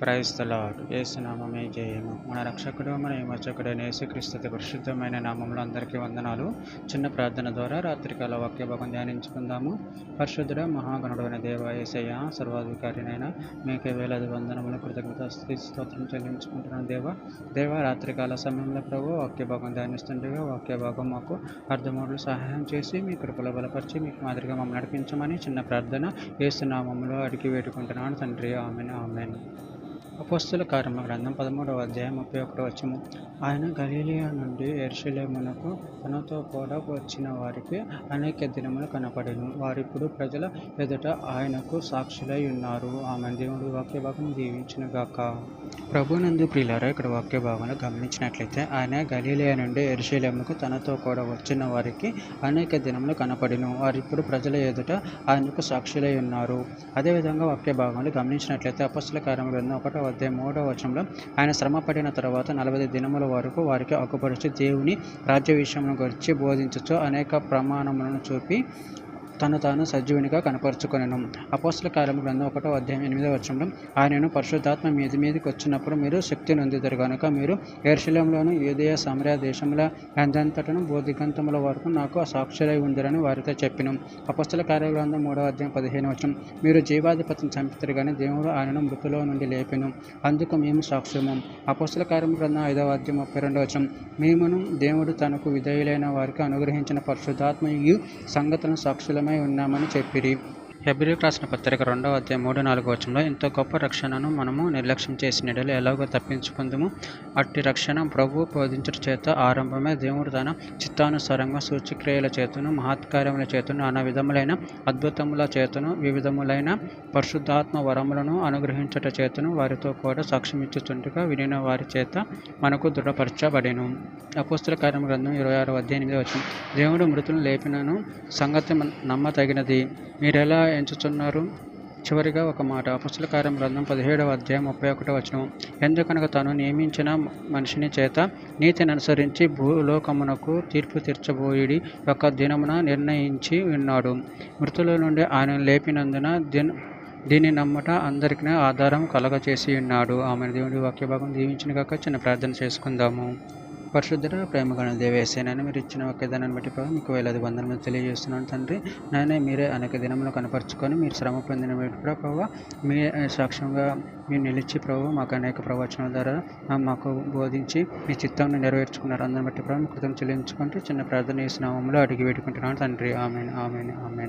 Praise the lord. యేసు నామమే జయము. మన రక్షకుడు మన విమోచకుడైన యేసుక్రీస్తు పరిశుద్ధమైన నామంలో అందరికీ వందనాలు. చిన్న ప్రార్థన ద్వారా రాత్రికాల వాక్య భాగం ధ్యానించుకుందాము. పరిశుద్ధుడ మహాగణుడైన దేవ యేసయ్య, సర్వాధికారినైన మీకే వేలాది వందనములు, కృతజ్ఞత స్తోత్రం చెల్లించుకుంటున్నాను. దేవ రాత్రికాల సమయంలో ప్రభు వాక్య భాగం ధ్యానిస్తుండగా వాక్య భాగం మాకు అర్థమవులు సహాయం చేసి మీ కృపలో బలపరిచి మీకు మాదిరిగా మమ్మల్ని నడిపించమని చిన్న ప్రార్థన యేసు నామములో అడిగి వేడుకుంటున్నాను తండ్రి. Amen amen. అపోస్తల కార్యముల గ్రంథం 13వ అధ్యాయం 31వ వచనం. ఆయన గలిలయ నుండి యెరూషలేమునకు తనతో కూడా వచ్చిన వారికి అనేక దినములు కనపడెను. వారిప్పుడు ప్రజల ఎదుట ఆయనకు సాక్షులై ఉన్నారు. ఆమె దేవుడు వాక్య భాగం దీవించునుగాక. ప్రభునందు ప్రియులారా, ఇక్కడ వాక్య భాగంలో గమనించినట్లయితే ఆయన గలిలయ నుండి యెరూషలేమునకు తనతో కూడా వచ్చిన వారికి అనేక దినములు కనపడెను. వారిప్పుడు ప్రజల ఎదుట ఆయనకు సాక్షులై ఉన్నారు. అదేవిధంగా వాక్య భాగంలో గమనించినట్లయితే అపోస్తల కార్యముల గ్రంథం 1వ అధ్యాయం 3వ వచనంలో ఆయన శ్రమ పడిన తర్వాత 40 దినముల వరకు వారికి అగుపరిచి దేవుని రాజ్య విషయమును గురించి బోధించుచు అనేక ప్రమాణములను చూపి తను తాను సజీవునిగా కనపరుచుకొనెను. అపోస్తల కార్యముల గ్రంథం 1వ అధ్యాయం 8వ వచనంలో ఆయనను పరిశుద్ధాత్మ మీదికి వచ్చినప్పుడు మీరు శక్తి నొందిదరు గనుక మీరు యెరూషలేములోను యూదయ సమరయ దేశముల అందంతటను బోధిగంతముల వరకు నాకు సాక్షులై ఉందిరని వారితో చెప్పెను. అపోస్తల కార్యముల గ్రంథం 3వ అధ్యాయం 15వ వచనం. మీరు జీవాధిపతిని చంపితరు కానీ దేవుడు ఆయనను మృతులో నుండి లేపెను, అందుకు మేము సాక్ష్యము. అపోస్తల కార్యముల గ్రంథం 5వ అధ్యాయం 32వ వచనం. మేమును దేవుడు తనకు విధేయులైన వారికి అనుగ్రహించిన పరిశుద్ధాత్మ ఈ సంగతులను సాక్షులమై ఉన్నామని చెప్పిరి. హెబ్రీయులకు రాసిన పత్రిక 2వ అధ్యాయం 3-4 వచనంలో ఇంత గొప్ప రక్షణను మనము నిర్లక్ష్యం చేసిన ఎడల ఎలాగో తప్పించుకుందుము. అట్టి రక్షణ ప్రభు బోధించుట చేత ఆరంభమే దేవుడు తన చిత్తానుసారంగా సూచక్రియల చేతను మహత్కార్యముల చేతను నానా విధములైన అద్భుతముల చేతను వివిధములైన పరిశుద్ధాత్మ వరములను అనుగ్రహించుట చేతను వారితో కూడా సాక్ష్యమిచ్చుచుండగా వినిన వారి చేత మనకు దృఢపరచబడెను. అపోస్తల కార్యముల గ్రంథం 26వ అధ్యాయం 8వ వచనం. దేవుడు మృతులను లేపినను సంగతి నమ్మతగినది, మీరెలా ఎంచుచున్నారు? చివరిగా ఒక మాట. అపోస్తల కార్యముల గ్రంథం 17వ అధ్యాయం 31వ వచనం. ఎందుకనగా తాను నియమించిన మనిషిని చేత నీతిని అనుసరించి భూలోకమునకు తీర్పు తీర్చబోయిడి యొక్క దినమున నిర్ణయించి ఉన్నాడు. మృతుల నుండి ఆయన లేపినందున దీన్ని నమ్మట అందరికీ ఆధారం కలగచేసి ఉన్నాడు. ఆమె దేవుడి వాక్య భాగం దీవించిన కాక చిన్న ప్రార్థన చేసుకుందాము. పరిశుద్ధుడ ప్రేమగల దేవేసేనని మీరు ఇచ్చిన ఒకే దానాన్ని బట్టి ప్రభు మీకు వేలాది వందనములు తెలియజేస్తున్నాను తండ్రి. నాయన మీరే అనేక దినములు కనపరుచుకొని మీరు శ్రమ పొందిన ప్రభు మీ సాక్ష్యంగా మీరు నిలిచి ప్రభు మాకు అనేక ప్రవచనాల ద్వారా మాకు బోధించి మీ చిత్తాన్ని నెరవేర్చుకున్నారు. అందరిని బట్టి ప్రభు కృతం చెల్లించుకుంటూ చిన్న ప్రార్థన చేసిన నామములో అడిగి పెట్టుకుంటున్నాను తండ్రి. Amen amen amen.